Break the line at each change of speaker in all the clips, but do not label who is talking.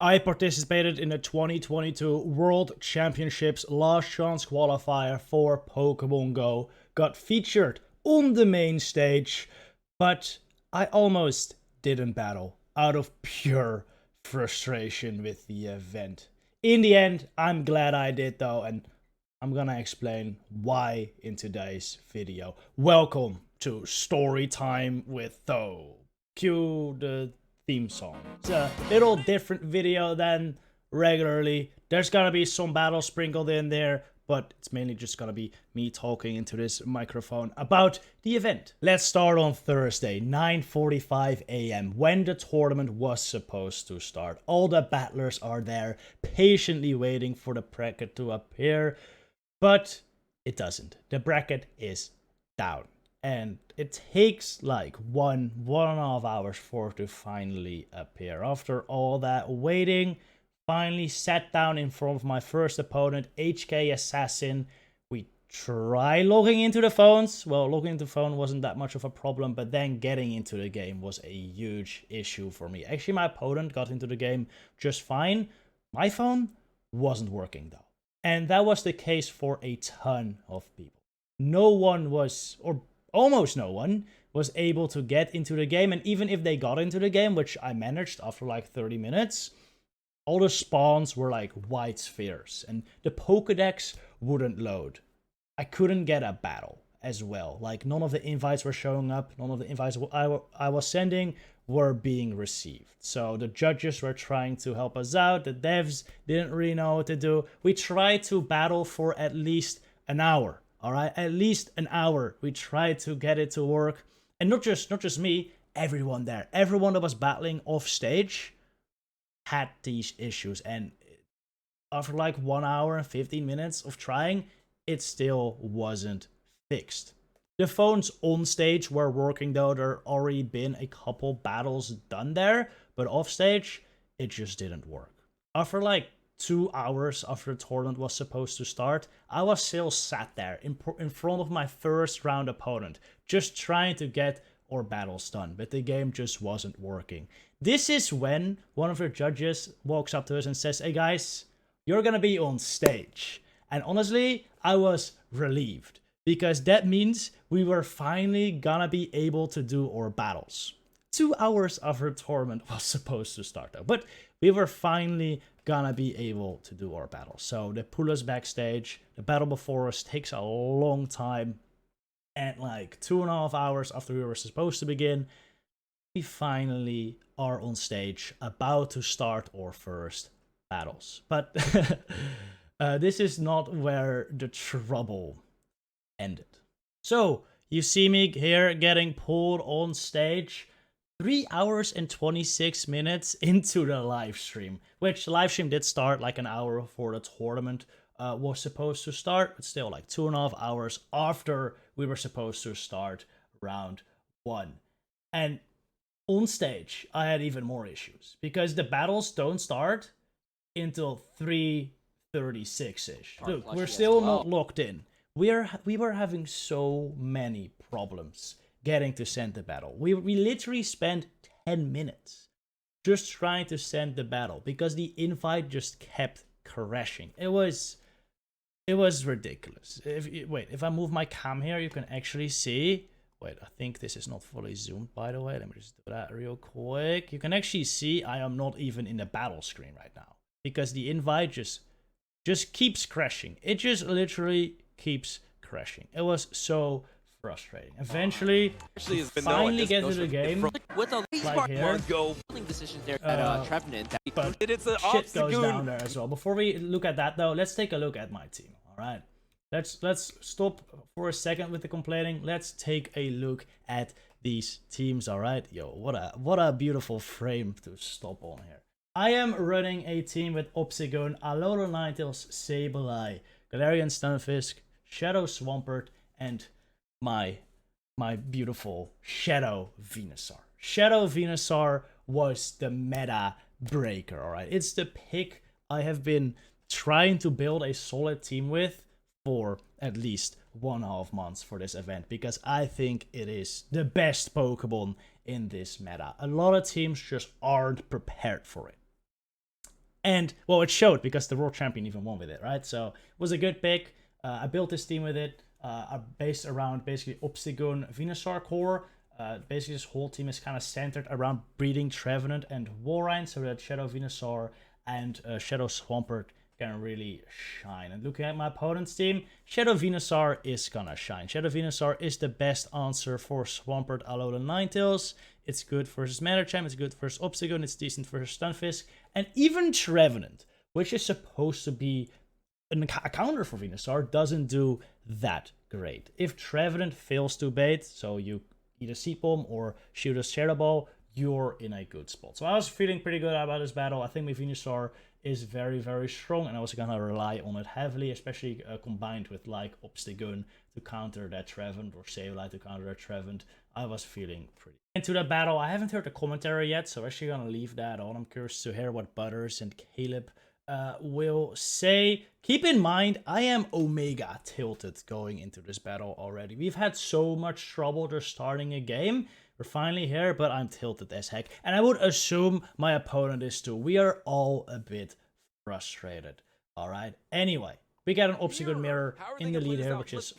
I participated in the 2022 World Championships Last Chance Qualifier for Pokémon Go, got featured on the main stage, but I almost didn't battle out of pure frustration with the event. In the end, I'm glad I did though, and I'm gonna explain why in today's video. Welcome to Story Time with Tho. Cue the theme song. It's a little different video than regularly. There's gonna be some battles sprinkled in there, but it's mainly just gonna be me talking into this microphone about the event. Let's start on Thursday, 9:45 a.m. when the tournament was supposed to start. All the battlers are there, patiently waiting for the bracket to appear, but it doesn't. The bracket is down. And it takes like one and a half hours for it to finally appear. After all that waiting, finally sat down in front of my first opponent, HK Assassin. We try logging into the phones. Well, logging into the phone wasn't that much of a problem, but then getting into the game was a huge issue for me. Actually, my opponent got into the game just fine. My phone wasn't working though. And that was the case for a ton of people. No one was, or almost no one was able to get into the game, and even if they got into the game, which I managed after like 30 minutes, all the spawns were like white spheres, and the Pokédex wouldn't load. I couldn't get a battle as well. Like, none of the invites were showing up, none of the invites I was sending were being received. So the judges were trying to help us out, the devs didn't really know what to do. We tried to battle for at least an hour. All right, at least an hour. We tried to get it to work, and not just me. Everyone there, everyone that was battling off stage, had these issues. And after like 1 hour and 15 minutes of trying, it still wasn't fixed. The phones on stage were working though. There already been a couple battles done there, but off stage, it just didn't work. After like 2 hours after the tournament was supposed to start, I was still sat there in front of my first round opponent, just trying to get our battles done, but the game just wasn't working. This is when one of the judges walks up to us and says, "Hey guys, you're gonna be on stage." And honestly, I was relieved, because that means we were finally gonna be able to do our battles. 2 hours after the tournament was supposed to start though, but we were finally gonna be able to do our battle. So they pull us backstage. The battle before us takes a long time, and like 2.5 hours after we were supposed to begin, we finally are on stage, about to start our first battles. But this is not where the trouble ended. So you see me here getting pulled on stage 3 hours and 26 minutes into the live stream, which the live stream did start like an hour before the tournament was supposed to start, but still like 2.5 hours after we were supposed to start round 1. And on stage, I had even more issues, because the battles don't start until 3:36-ish. Look, we're still not locked in. We were having so many problems getting to send the battle. We literally spent 10 minutes just trying to send the battle, because the invite just kept crashing. It was ridiculous. If I move my cam here, you can actually see. Wait, I think this is not fully zoomed, by the way. Let me just do that real quick. You can actually see I am not even in the battle screen right now, because the invite just keeps crashing. It just literally keeps crashing. It was so frustrating. Eventually, finally get to the game.
With a
like here.
decision there at Trevenant.
But shit goes down there as well. Before we look at that though, let's take a look at my team. All right, let's stop for a second with the complaining. Let's take a look at these teams. All right, yo, what a beautiful frame to stop on here. I am running a team with Obsidian, Alola Ninetales, Sableye, Galarian Stunfisk, Shadow Swampert, and my beautiful Shadow Venusaur. Shadow Venusaur was the meta breaker, alright? It's the pick I have been trying to build a solid team with for at least 1.5 months for this event, because I think it is the best Pokemon in this meta. A lot of teams just aren't prepared for it. And, well, it showed because the world champion even won with it, right? So it was a good pick. I built this team with it, based around basically Obstagoon Venusaur core. Basically, this whole team is kind of centered around breeding Trevenant and Warrine, so that Shadow Venusaur and Shadow Swampert can really shine. And looking at my opponent's team, Shadow Venusaur is gonna shine. Shadow Venusaur is the best answer for Swampert, Alolan Ninetales. It's good versus Medicham, it's good versus Obstagoon, it's decent versus Stunfisk, and even Trevenant, which is supposed to be a counter for Venusaur, doesn't do that great. If Trevenant fails to bait, so you either Seed Bomb or shoot a Shadow Ball, you're in a good spot. So I was feeling pretty good about this battle. I think my Venusaur is very, very strong, and I was gonna rely on it heavily, especially combined with like Obstagoon to counter that Trevenant or Sableye to counter that Trevenant. I was feeling pretty. Into that battle, I haven't heard the commentary yet, so actually gonna leave that on. I'm curious to hear what Butters and Caleb will say. Keep in mind, I am Omega tilted going into this battle already. We've had so much trouble just starting a game. We're finally here, but I'm tilted as heck. And I would assume my opponent is too. We are all a bit frustrated. Alright, anyway. We got an Obstagoon Mirror in the lead here, which is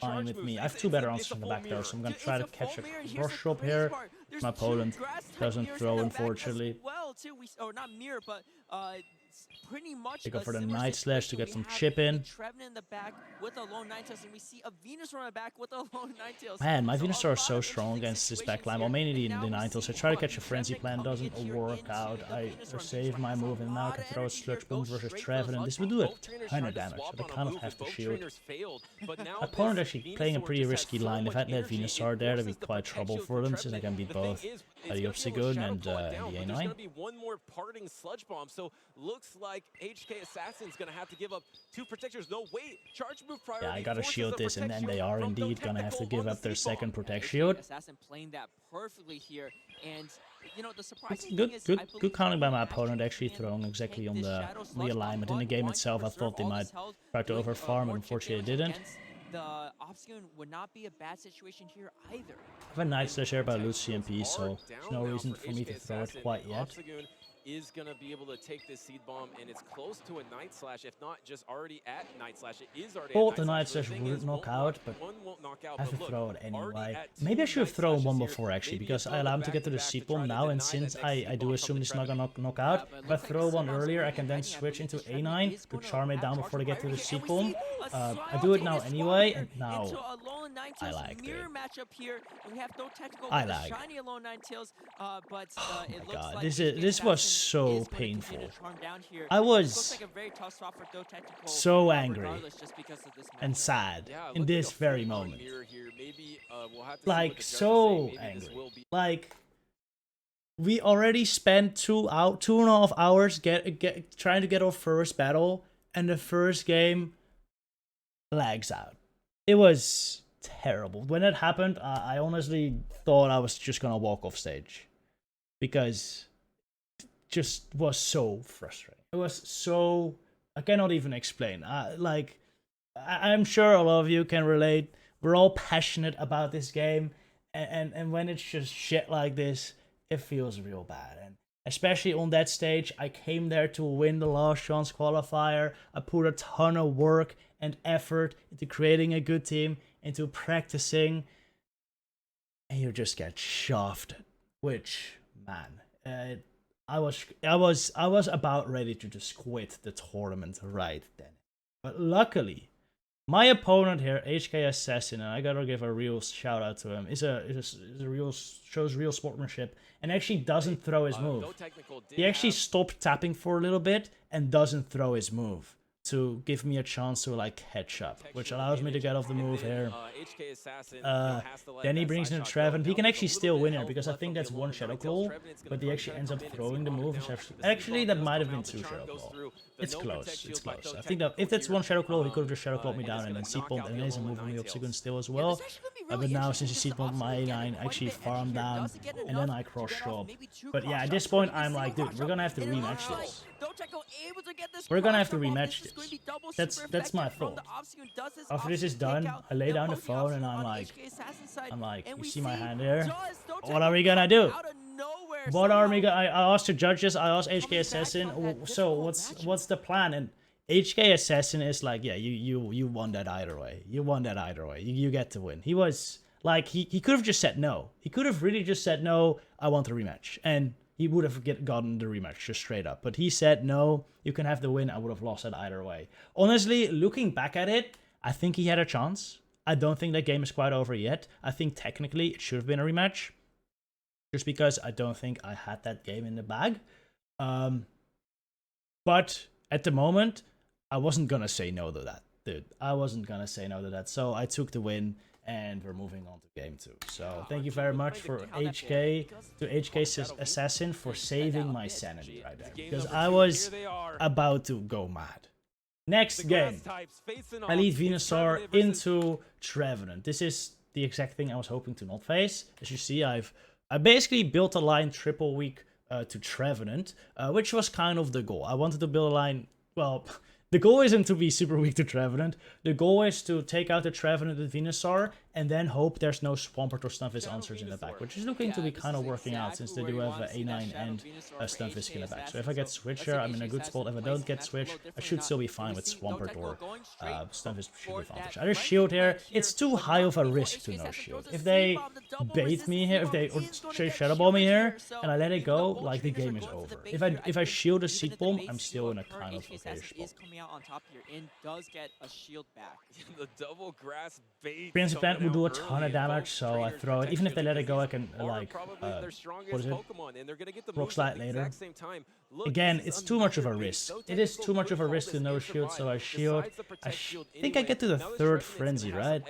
fine with me. I have two better answers in the back there, so I'm going to try to catch a brush up here. My opponent doesn't throw, unfortunately. They go for the Night Slash to get some chip in. Man, my Venusaur is so strong against this backline. Well, mainly the Ninetales. I try to catch a Frenzy Plant, doesn't work out. I save my move, and now I can throw a Sludge Bomb versus Trevenant. This will do a ton of damage, so they kind of have to shield. My opponent actually playing a pretty risky line. If I had that Venusaur there, that'd be quite trouble for them, since I can beat both the Obstagoon and the A9.
Looks like HK Assassin's gonna have to give up 2 protectors. No, wait, charge move priority.
Yeah, I gotta shield this, and then they are indeed gonna have to give up their second protect shield.
Assassin playing that perfectly here, and you know the surprising
good counting by my opponent, actually throwing exactly on the alignment. In the game itself, I thought they might try to overfarm, but unfortunately they didn't.
The Obstagoon would not be a bad situation here either.
I have a Night Slash here by Lose CMP, so there's no reason for me to throw it quite yet.
Is going to be able to take this Seed Bomb, and it's close to a Night Slash, if not just already at Night Slash. It is already
thought the Night Slash would knock out, but I have to throw it anyway. Maybe I should have thrown one before, actually, because I allow him to get to the Seed Bomb now, and since I do assume he's not going to knock out, if I throw one earlier, I can then switch into A9 to charm it down before they get to the Seed Bomb. I do it now anyway, and now I like it. I like it. Oh my god, this was so painful. I was so angry and sad in this very moment. Like, so angry. Like, we already spent 2.5 hours trying to get our first battle, and the first game lags out. It was terrible. When it happened, I honestly thought I was just gonna walk off stage, because it just was so frustrating. It was so, I cannot even explain. Like, I'm sure a lot of you can relate. We're all passionate about this game, and when it's just shit like this, it feels real bad. And especially on that stage, I came there to win the last chance qualifier. I put a ton of work and effort into creating a good team, into practicing, and you just get shoved. Which, man, I was about ready to just quit the tournament right then. But luckily, my opponent here, HK Assassin, and I gotta give a real shout out to him, shows real sportsmanship and actually doesn't throw his move. He actually stopped tapping for a little bit and doesn't throw his move to give me a chance to like catch up, which allows me to get off the move here. Then he brings in a Trevenant. He can actually still win here, because I think that's one Shadow Claw, but he actually ends up throwing the move. Actually, that might have been 2 Shadow Claw. It's close. It's close. I think that if that's 1 Shadow Claw, he could have just Shadow Clawed me down and then Seed Bombed, and there's a move on the Obstagoon still as well. But now, since he Seed Bombed my A9, I actually farm down, and then I cross shop. But yeah, at this point, I'm like, dude, we're gonna have to rematch this. We're gonna have to rematch this. That's my fault. After this is done, I lay down the phone and I'm like, you see my hand here? What are we gonna do?
nowhere.
What
somehow.
army? I asked the judges. I asked HK Assassin. So what's the plan? And HK Assassin is like, yeah, you won that either way. You won that either way. You get to win. He was like, he could have just said no. He could have really just said no. I want the rematch, and he would have gotten the rematch just straight up. But he said no. You can have the win. I would have lost it either way. Honestly, looking back at it, I think he had a chance. I don't think that game is quite over yet. I think technically it should have been a rematch, just because I don't think I had that game in the bag. But at the moment, I wasn't gonna say no to that, dude. I wasn't gonna say no to that. So I took the win, and we're moving on to game 2. So thank you very much for HK Assassin for saving my sanity right there, because I was about to go mad. Next game, Elite Venusaur into Trevenant. This is the exact thing I was hoping to not face. As you see, I basically built a line triple weak to Trevenant, which was kind of the goal. I wanted to build a line, well, the goal isn't to be super weak to Trevenant. The goal is to take out the Trevenant with Venusaur and then hope there's no Swampert or Stunfisk answers in the back, which is looking to be kind of working out since they do have A9 and a Stunfisk in the back. So if I get Switch here, I'm in a good spot. If I don't get Switch, I should still be fine with Swampert or Stunfisk should be advantage. I just shield here. It's too high of a risk to no shield. If they bait me here, if they Shadow Ball me here, and I let it go, like the game is over. If I shield a Seed Bomb, I'm still in a kind of okay spot.
On top here and does get a shield back.
The double grass bait.
Prince Plant will do a ton of damage, so I throw it. Even if they let it go, I can like what is it? Rock Slide later. Again, it's too much of a risk. It is too much of a risk to no shield, so I shield. I think I get to the 3rd Frenzy, right?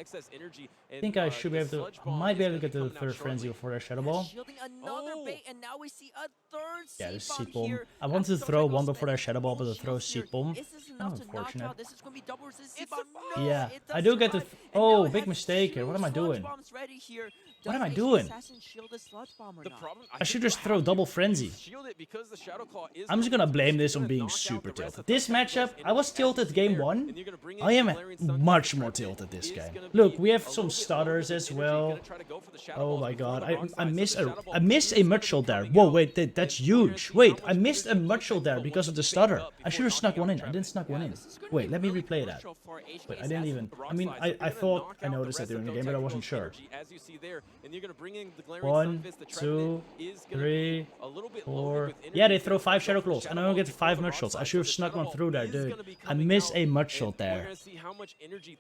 I think I should be able to. I might be able to get to the 3rd Frenzy before their Shadow Ball. Yeah, the Seed Bomb. I wanted to throw one before their Shadow Ball, but to throw Seed Bomb. Unfortunate. Yeah, I do get to. Oh, big mistake here. What am I doing? What am I doing? I should just throw double frenzy. I'm just gonna blame this on being super tilted. This matchup, I was tilted game 1. I am much more tilted this game. Look, we have some stutters as well. Oh my god, I miss a Mudshot there. Whoa, wait, that's huge. Wait, I missed a Mudshot there because of the stutter. I should have snuck one in. I didn't snuck one in. Wait, let me replay that. Wait, I didn't even. I mean, I thought I noticed that during the game, but I wasn't sure. 1, 2, 3, 4. Yeah, they throw 5 Shadow Claws, and I don't get 5 Mudshots. I should have snuck one through there, dude. I miss a Mudshot there.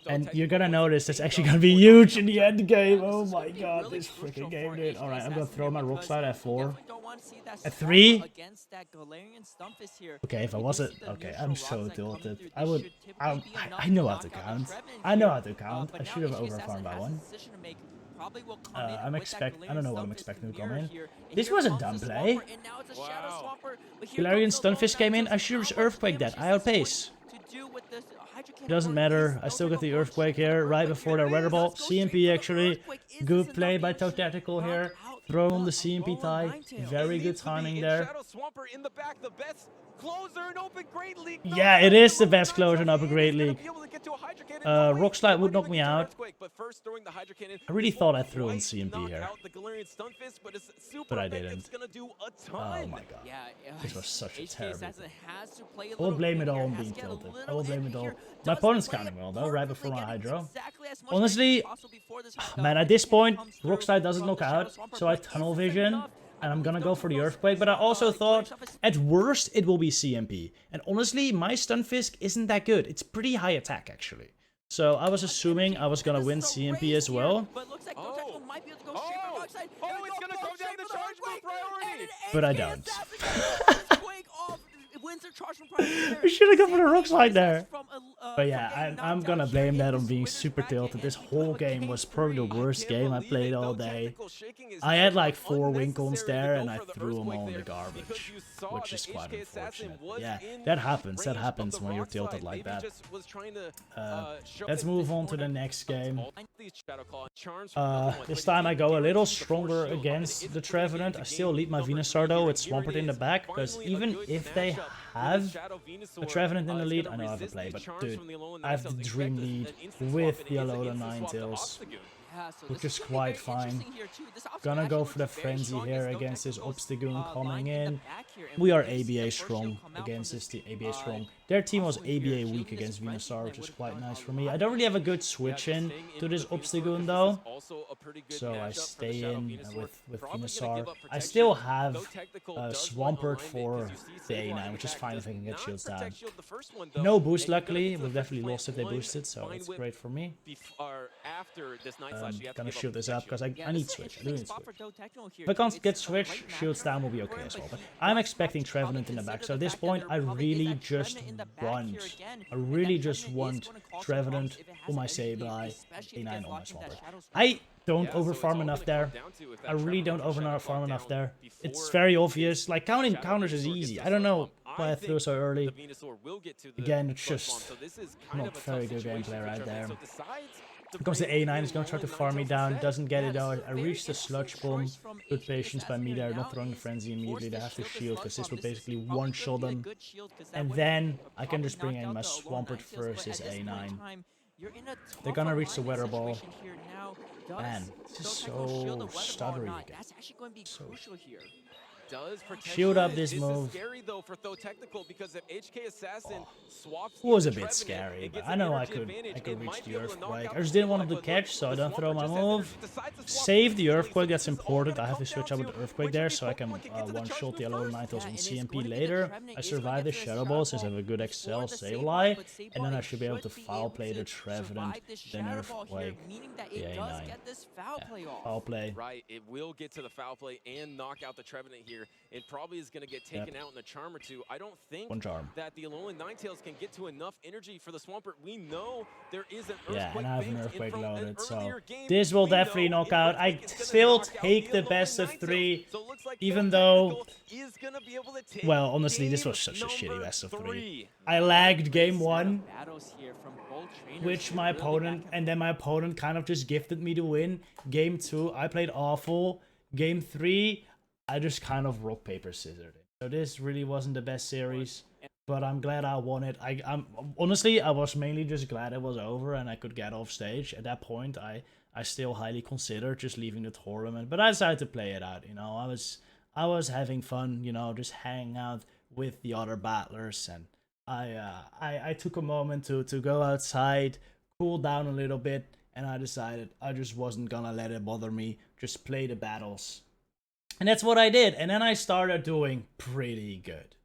And you're gonna notice it's actually gonna be huge in the end game. Oh my god, this freaking game, dude. Alright, I'm gonna throw my Rock Slide at 4. At 3? Okay, if I wasn't. Okay, I'm so tilted. I know how to count. I know how to count. I should have overfarmed by 1. I don't know what I'm expecting to come in. This was a dumb play. Galarian Stunfisk came in. I should have Earthquake that. I outpace. It doesn't matter. I still get the Earthquake here right before the Weather Ball. CMP actually. Good play by Totatical here. Throw on the CMP tie. Very good timing there. Yeah, it is the best closer in Upper Great League. Rock Slide would knock me out. I really thought I threw on CMP here. But I didn't. Oh my god. This was such a terrible thing. I will blame it all on being tilted. I will blame it all. My opponent's counting well though, right before my Hydro. Honestly, man, at this point, Rock Slide doesn't knock out, so I Tunnel Vision. And I'm gonna go for the Earthquake, but I also thought, at worst, it will be CMP. And honestly, my Stunfisk isn't that good. It's pretty high attack, actually. So I was assuming I was gonna win CMP as well. But I don't. I should have gone for the Rock Slide there. But yeah, I'm gonna blame that on being super tilted. This whole game was probably the worst game I played all day. I had like 4 Wincons there and I threw them all in the garbage, which is quite unfortunate. Yeah, that happens. That happens when you're tilted like that. Let's move on to the next game. This time I go a little stronger against the Trevenant. I still lead my Venusaur though with Swampert in the back, because even if they have a Trevenant in the lead, I know I have a play, but dude, I have the dream lead with the Alola Ninetales.
Yeah, so
which
this
is
is gonna be
quite
very
fine.
interesting here too. This off's
Gonna
actually
go for the
looking very
frenzy
strong
here
as
against this
Tacticals,
Obstagoon coming
lying
in.
the back here, and
We are
do see the
ABA
first shield
strong
come out
against
from
this team. ABA
uh,
strong. Their team was
Offsuit here,
ABA
shielding
weak
this
against
frenzy,
Venusaur,
and
which
it
is
would've
quite
done
nice
a
for me.
lot
I
of
don't really have a
damage.
good switch in
staying
to
in
this
for the Venusaur,
Obstagoon
this
though.
is also a pretty good
So I
matchup for the
stay
Shadow
in
Venusaur.
with
Probably gonna
Venusaur.
give up
I
protection,
still
though
have
Tactical does want
Swampert
alignment, 'cause
for
you see
the
Sableye
A9,
in
which
the
is
back
fine if I
does
can get
not
shields down.
protect shield the first one, though,
No
and
boost
you're gonna
luckily,
get to
we
the
definitely
Frenzy
lost it, they
Plant
boosted, so
Vine
that's
Whip
great for me.
or after this Night Slash, you have to
Gonna
give up
shield this up
protection.
because I
Yeah,
need
this is an
switch. I do
interesting
need
spot
switch.
for Go Techno here
If I
too.
can't
It's
get
the
switch,
right
shields
matchup
down will be
for
okay
him,
as
but
well. But
he
I'm
does
expecting
have to probably
Trevenant in the back.
consider
So at
the
this
fact that
point, I
there probably is
really
that
just
Trevenant in the back
want,
here again,
I
and that
really just
Trevenant is
want
gonna cause some
Trevenant
problems if it has
on my
edge speed,
Sableye,
especially
A9
against
on my
locking that
Swampert.
Shadow Swarm.
I don't
Yeah, so it's all
overfarm
gonna
enough
come
there.
down to if that
I really
Trevenant
don't
or Shadow
overfarm
Clock
enough
down
there. It's
before
very
this
obvious. Like counting
Shadow
counters is
Venusaur gets
easy.
the
I don't
Sludge
know
Bomb.
why I threw so
The
early.
Venusaur will get to the
Again, it's
Sludge Bomb,
just
so this is
not
kind of a
very
tough
good
situation
gameplay
for
right
Trevenant.
there.
So decides to
Here comes the
bring
A9,
in
he's gonna try to
Alolan
farm me
Ninetales
down,
instead.
doesn't get
Yeah,
it
this
though.
is a
I
very
reached the
interesting
sludge bomb.
choice from
Good
HK
patience by
Assassin
me
here
there,
now
not throwing the
is
frenzy
force
immediately. They
this
have to
shield,
shield because this
Sludge
would
Bomb. This is
basically
probably
one-shot
gonna be a
them.
good shield 'cause that
And
would
then I can
probably
just bring
knock
in
out
my
the Alolan
Swampert
Ninetales, but
versus
at this point in
A9.
time, you're in a
They're
tough
gonna reach the
alignment
weather ball.
situation here now.
Man,
Does
this is
Go Techno shield the
so
weather ball or
stuttery
not?
again.
That's actually going to be
So
crucial here.
Does protect
Shield up
it.
this
This
move.
is scary though for Though Technical because if HK Assassin swaps
It was a
into
bit
Trevenant
scary,
and
but
gets
I
an
know I
energy
could
advantage, it
reach
might
the
be able to knock
Earthquake.
out
I just
the
didn't want him
Sableye,
to
but
catch,
look,
so I
the
don't throw
Swampert
my
just has
move.
energy, decides to swap
Save the
immediately,
Earthquake,
so
that's
this is all
important.
gonna
I have to
come
switch
down
out with
to
the Earthquake
which
there
of these
so I can
Pokemon can get to the charge
one-shot
move
the Alolan
first.
Ninetales
Yeah,
on
and it's
CMP
going to be the
later.
Trevenant
I
is gonna
survive the
get to
Shadow
the
Ball
Shadow
since I have a good
Ball
Excel
before the
Sableye.
but
And then I
Sableye
should be able to
should be
foul
able
play the
to
Trevenant,
survive this
then
Shadow Ball here,
Earthquake,
meaning that
the
it does
A9.
get this foul play off.
Foul play.
Right, it will get to the foul play and knock out the Trevenant here. It probably is going to get taken out in a charm or two. I don't think
One charm.
that the Alolan Ninetales can get to enough energy for the Swampert. We know there is an
Yeah,
Earthquake
and I have an
banked,
Earthquake
and from an
loaded, so
earlier game,
this will
we
definitely
know
knock
an
out. I
Earthquake is gonna
still
knock out
take the
Alolan
best of
Ninetales.
3,
So it looks like
even
Though
though...
Technical is going to be able to take
Well, honestly, this
game
was such a shitty
number
best of 3.
3.
I lagged game
Set of
1,
battles here from both trainers
which
here,
my
really
opponent,
back
and then my opponent kind of just gifted me to win. Game 2, I played awful. Game 3, I just kind of rock, paper, scissored it. So this really wasn't the best series, but I'm glad I won it. I'm honestly, I was mainly just glad it was over and I could get off stage. At that point, I still highly considered just leaving the tournament, but I decided to play it out. You know, I was having fun. You know, just hanging out with the other battlers, and I took a moment to go outside, cool down a little bit, and I decided I just wasn't gonna let it bother me. Just play the battles. And that's what I did, and then I started doing pretty good.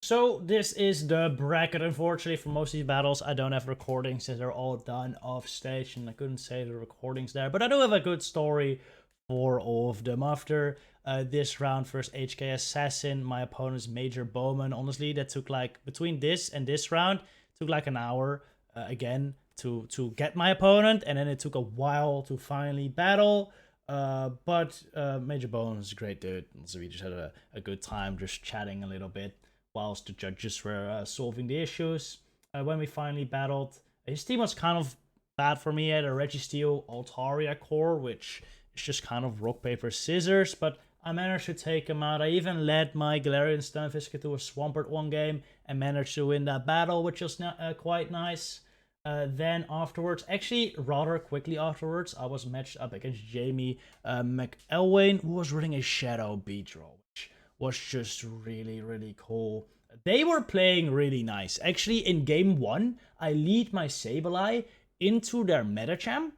So this is the bracket. Unfortunately, for most of these battles, I don't have recordings since they're all done off stage, and I couldn't say the recordings there. But I do have a good story for all of them. After this round versus HK Assassin, my opponent's Major Bowman. Honestly, that took like, between this and this round, took like an hour again to get my opponent, and then it took a while to finally battle. But Major Bowman is a great dude, so we just had a good time just chatting a little bit whilst the judges were solving the issues. When we finally battled, his team was kind of bad for me. He had a Registeel Altaria core, which is just kind of rock, paper, scissors, but I managed to take him out. I even led my Galarian Stunfisk to a Swampert one game and managed to win that battle, which was quite nice. Then afterwards, actually rather quickly afterwards, I was matched up against Jamie McElwain, who was running a Shadow Beedrill, which was just really, really cool. They were playing really nice. Actually, in game 1, I lead my Sableye into their Metacham.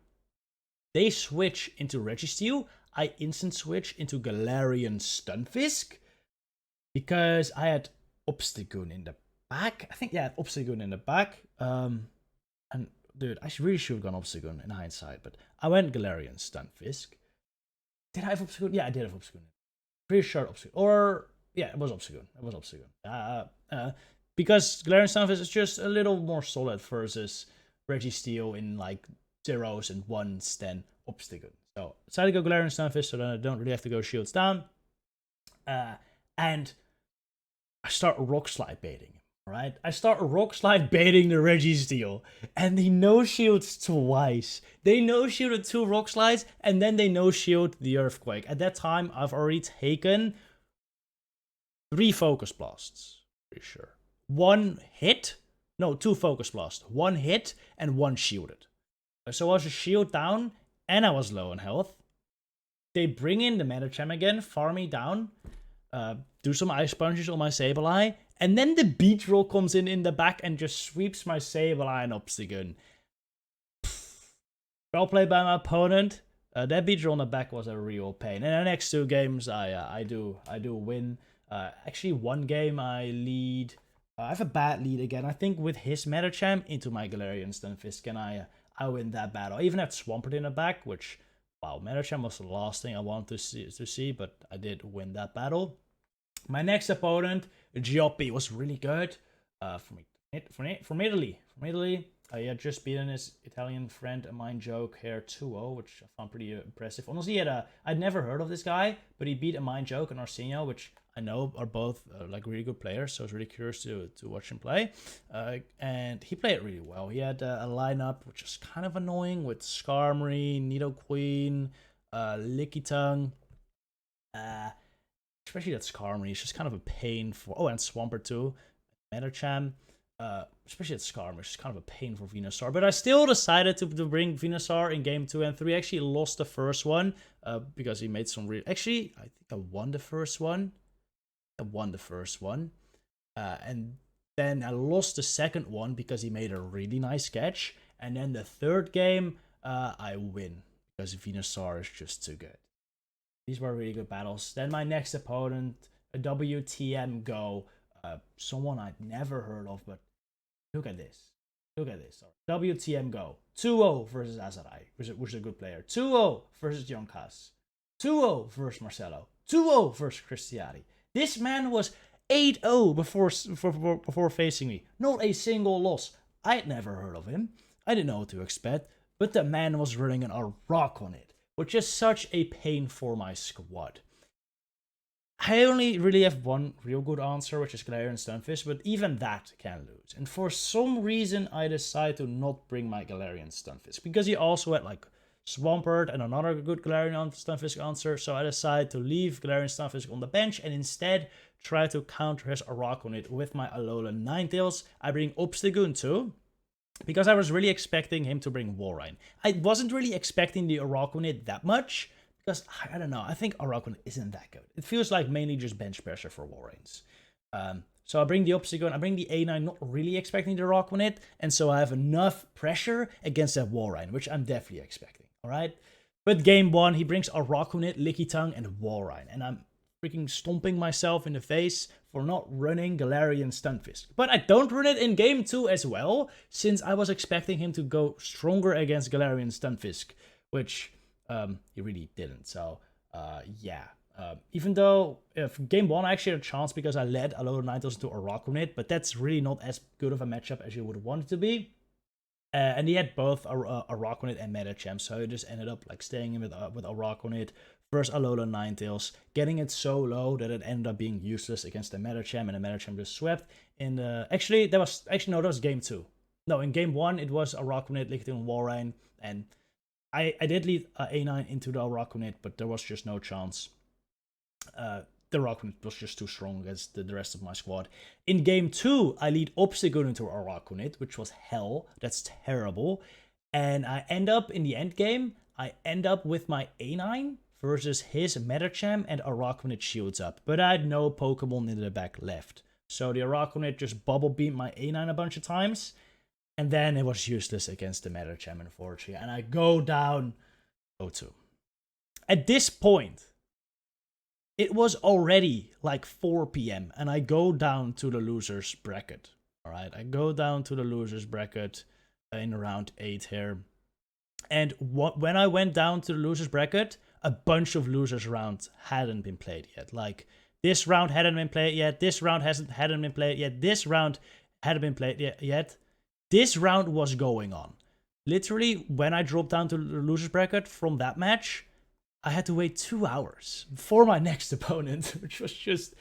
They switch into Registeel. I instant switch into Galarian Stunfisk because I had Obstagoon in the back. I think, yeah, Obstagoon in the back. And dude, I really should have gone Obstagoon in hindsight, but I went Galarian Stunfisk. Did I have Obstagoon? Yeah, I did have Obstagoon. Pretty sure Obstagoon. Or, yeah, it was Obstagoon. It was Obstagoon. Because Galarian Stunfisk is just a little more solid versus Registeel in like 0s and 1s than Obstagoon. So I decided to go Galarian Stunfisk so that I don't really have to go shields down. And I start Rock Slide baiting him. Right, I start Rock Slide baiting the Registeel, and they no shields twice. They no shielded 2 Rock Slides, and then they no shield the Earthquake. At that time, I've already taken 3 Focus Blasts, pretty sure. 1 hit, no, 2 Focus Blasts. 1 hit and 1 shielded. So I was a shield down, and I was low on health. They bring in the Medicham again, farm me down, do some ice punches on my Sableye, and then the beat roll comes in the back and just sweeps my Sableye and Obstagoon. Well played by my opponent. That beat roll on the back was a real pain. And the next 2 games, I do win. Actually, 1 game I lead. I have a bad lead again. I think with his Medicham into my Galarian Stunfisk, and I win that battle. I even had Swampert in the back, which, wow, Medicham was the last thing I wanted to see, but I did win that battle. My next opponent, Gioppi, was really good. From Italy. He had just beaten his Italian friend, a Mind Joke here 2-0, which I found pretty impressive. Honestly, I'd never heard of this guy, but he beat a Mind Joke and Arsenio, which I know are both like really good players, so I was really curious to watch him play. And he played really well. He had a lineup which was kind of annoying with Skarmory, Nidoqueen, Lickitung. Especially that Skarmory is just kind of a pain for... Oh, and Swampert too. Medicham. Especially at Skarmory, it's kind of a pain for Venusaur. But I still decided to bring Venusaur in game 2 and 3. I actually lost the first one because he made some real... Actually, I think I won the first one. And then I lost the second one because he made a really nice catch. And then the third game, I win because Venusaur is just too good. These were really good battles. Then my next opponent, a WTM Go. Someone I'd never heard of, but look at this. WTM Go. 2-0 versus Azarai, which is a good player. 2-0 versus Jonkas. 2-0 versus Marcelo. 2-0 versus Cristiati. This man was 8-0 before facing me. Not a single loss. I'd never heard of him. I didn't know what to expect, but the man was running a rock on it, which is such a pain for my squad. I only really have one real good answer, which is Galarian Stunfisk, but even that can lose. And for some reason, I decided to not bring my Galarian Stunfisk, because he also had like Swampert and another good Galarian Stunfisk answer, so I decided to leave Galarian Stunfisk on the bench and instead try to counter his Araquanid with my Alolan Ninetales. I bring Obstagoon too, because I was really expecting him to bring Walrein. I wasn't really expecting the Araquanid that much, because, I don't know, I think Araquanid isn't that good. It feels like mainly just bench pressure for Walreins. So I bring the Obstagoon, I bring the A9, not really expecting the Araquanid, and so I have enough pressure against that Walrein, which I'm definitely expecting, alright? But game 1, he brings Araquanid, Lickitung, and Walrein, and I'm freaking stomping myself in the face for not running Galarian Stunfisk. But I don't run it in game 2 as well, since I was expecting him to go stronger against Galarian Stunfisk, which... he really didn't. So, yeah. Even though if game 1 I actually had a chance because I led Alolan Ninetales into Araquanid, but that's really not as good of a matchup as you would want it to be. And he had both Araquanid and Medicham, so he just ended up like staying in with Araquanid versus Alolan Ninetales, getting it so low that it ended up being useless against the Medicham, and the Medicham just swept. In the that was game 2. No, in game 1 it was Araquanid, Lickitung, Walrein, and I did lead A9 into the Araquanid, but there was just no chance. The Araquanid was just too strong against the rest of my squad. In game 2, I lead Obstagoon into Araquanid, which was hell. That's terrible. And I end up, in the end game, I end up with my A9 versus his Medicham, and Araquanid shields up. But I had no Pokemon in the back left. So the Araquanid just bubble beamed my A9 a bunch of times. And then it was useless against the Medicham, unfortunately. And I go down 0-2. At this point, it was already like 4 p.m. And I go down to the loser's bracket. Alright, I go down to the loser's bracket in round 8 here. And when I went down to the loser's bracket, a bunch of losers rounds hadn't been played yet. Like, this round hadn't been played yet. This round hadn't been played yet. This round hadn't been played yet. This round was going on. Literally, when I dropped down to the loser's bracket from that match, I had to wait 2 hours for my next opponent, which was just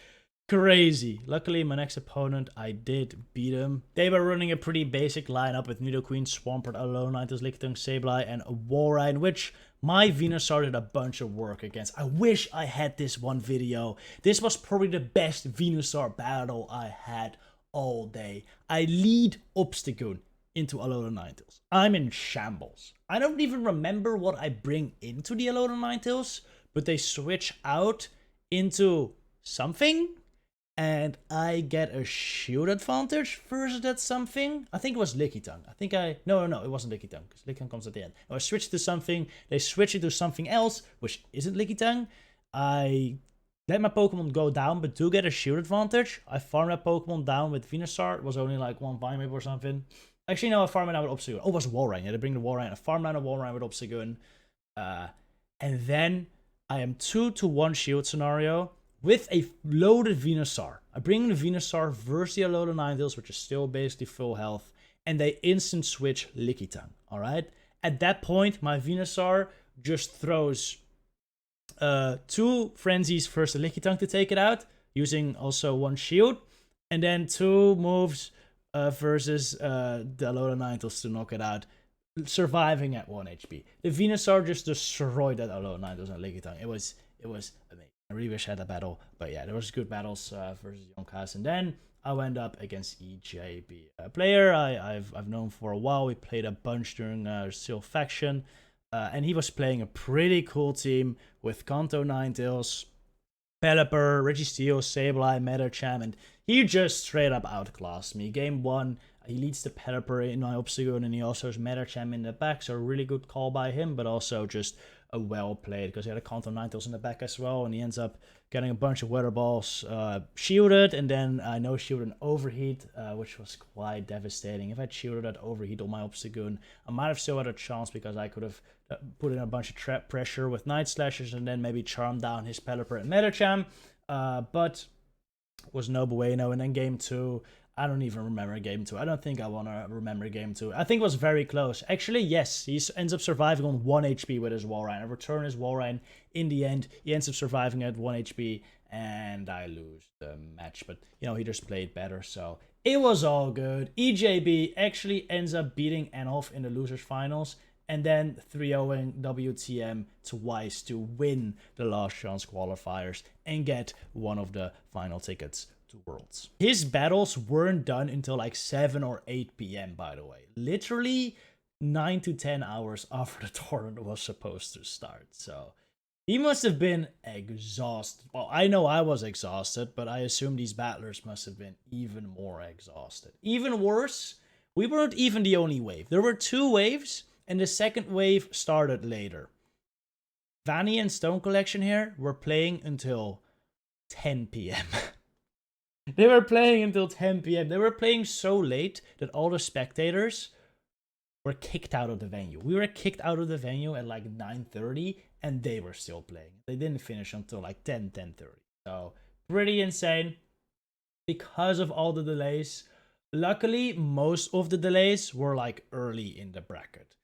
crazy. Luckily, my next opponent, I did beat him. They were running a pretty basic lineup with Nidoqueen, Swampert, Alolan Ninetales, Lickitung, Sableye, and Walrein, which my Venusaur did a bunch of work against. I wish I had this one video. This was probably the best Venusaur battle I had all day. I lead Obstagoon into Alola Ninetales. I'm in shambles. I don't even remember what I bring into the Alola Ninetales, but they switch out into something, and I get a shield advantage versus that something. I think it was Lickitung. No, it wasn't Lickitung, because Lickitung comes at the end. I switched to something, they switch it to something else, which isn't Lickitung. I let my Pokemon go down, but do get a shield advantage. I farmed that Pokemon down with Venusaur. It was only like 1 Vine or something. Actually, no, I farmed it down with Obstagoon. Oh, it was Walrein. I had to bring the Walrein. I farmed down a Walrein with Obstagoon. And then I am 2-to-1 shield scenario with a loaded Venusaur. I bring the Venusaur versus the Alola Ninetales, which is still basically full health, and they instant switch Lickitung, alright? At that point, my Venusaur just throws 2 Frenzies versus the Lickitung to take it out, using also 1 shield, and then 2 moves versus the Alola Ninetales to knock it out, surviving at 1 HP. The Venusaur just destroyed that Alola Ninetales and Lickitung. It was amazing. I really wish I had a battle, but yeah, there was good battles versus Yonkas, and then I went up against EJB, a player I've known for a while. We played a bunch during Seal Faction, and he was playing a pretty cool team with Kanto Ninetales, Pelipper, Registeel, Sableye, Medicham, and he just straight up outclassed me. Game 1, he leads the Pelipper in my Obstagoon, and he also has Medicham in the back, so a really good call by him, but also just a well played, because he had a Kanto Ninetales in the back as well, and he ends up getting a bunch of Weather Balls shielded, and then I no-shielded an Overheat, which was quite devastating. If I'd shielded that Overheat on my Obstagoon, I might have still had a chance, because I could have put in a bunch of trap pressure with Night Slashes, and then maybe charm down his Pelipper and Medicham, but was no bueno. And then game 2, I don't even remember game 2. I don't think I want to remember game 2. I think it was very close. Actually, yes, he ends up surviving on 1 HP with his Walrein. I return his Walrein in the end. He ends up surviving at 1 HP, and I lose the match. But, you know, he just played better, so it was all good. EJB actually ends up beating Enolf in the losers finals, and then 3-0ing WTM twice to win the last chance qualifiers and get one of the final tickets to Worlds. His battles weren't done until like 7 or 8 p.m. by the way. Literally 9 to 10 hours after the tournament was supposed to start. So he must have been exhausted. Well, I know I was exhausted, but I assume these battlers must have been even more exhausted. Even worse, we weren't even the only wave. There were 2 waves, and the second wave started later. Vanny and Stone Collection here were playing until 10 p.m. They were playing until 10 p.m. They were playing so late that all the spectators were kicked out of the venue. We were kicked out of the venue at like 9:30, and they were still playing. They didn't finish until like 10:30. So pretty insane because of all the delays. Luckily, most of the delays were like early in the bracket.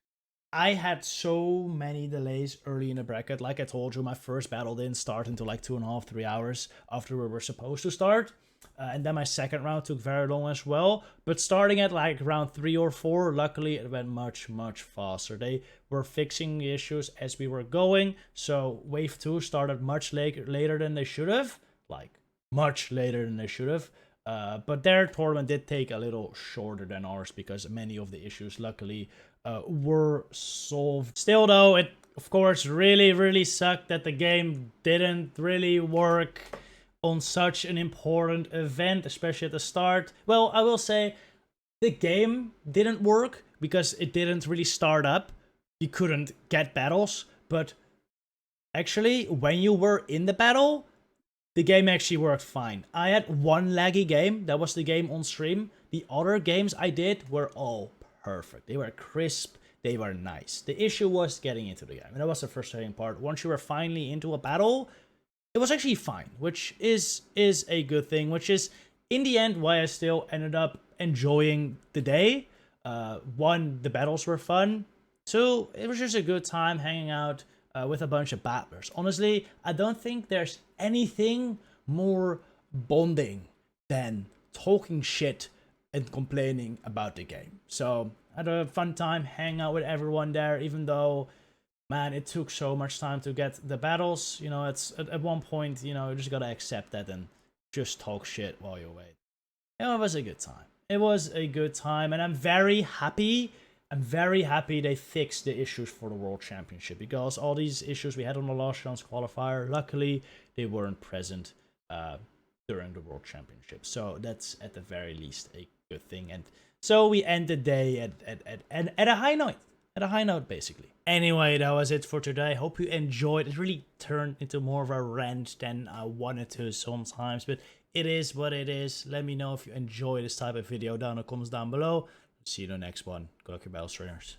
I had so many delays early in the bracket. Like I told you, my first battle didn't start until like 2.5, 3 hours after we were supposed to start. And then my second round took very long as well. But starting at like round 3 or 4, luckily it went much, much faster. They were fixing the issues as we were going. So wave 2 started much later than they should have. Like, much later than they should have. But their tournament did take a little shorter than ours because many of the issues, luckily, were solved. Still though, it of course really sucked that the game didn't really work on such an important event, especially at the start. Well, I will say the game didn't work because it didn't really start up. You couldn't get battles, but actually when you were in the battle, the game actually worked fine. I had one laggy game, that was the game on stream. The other games I did were all perfect. They were crisp, they were nice. The issue was getting into the game, and that was the frustrating part. Once you were finally into a battle, it was actually fine, which is a good thing, which is, in the end, why I still ended up enjoying the day. 1, the battles were fun. 2, it was just a good time hanging out with a bunch of battlers. Honestly, I don't think there's anything more bonding than talking shit and complaining about the game. So I had a fun time hanging out with everyone there, even though, man, it took so much time to get the battles. You know, it's at one point, you know, you just gotta accept that and just talk shit while you wait. You know, it was a good time. It was a good time, and I'm very happy. I'm very happy they fixed the issues for the World Championship, because all these issues we had on the Last Chance Qualifier, luckily they weren't present during the World Championship. So that's at the very least a good thing. And so we end the day at a high note. At a high note, basically. Anyway, that was it for today. Hope you enjoyed. It really turned into more of a rant than I wanted to sometimes, but it is what it is. Let me know if you enjoy this type of video down in the comments down below. See you in the next one. Good luck, your battle trainers.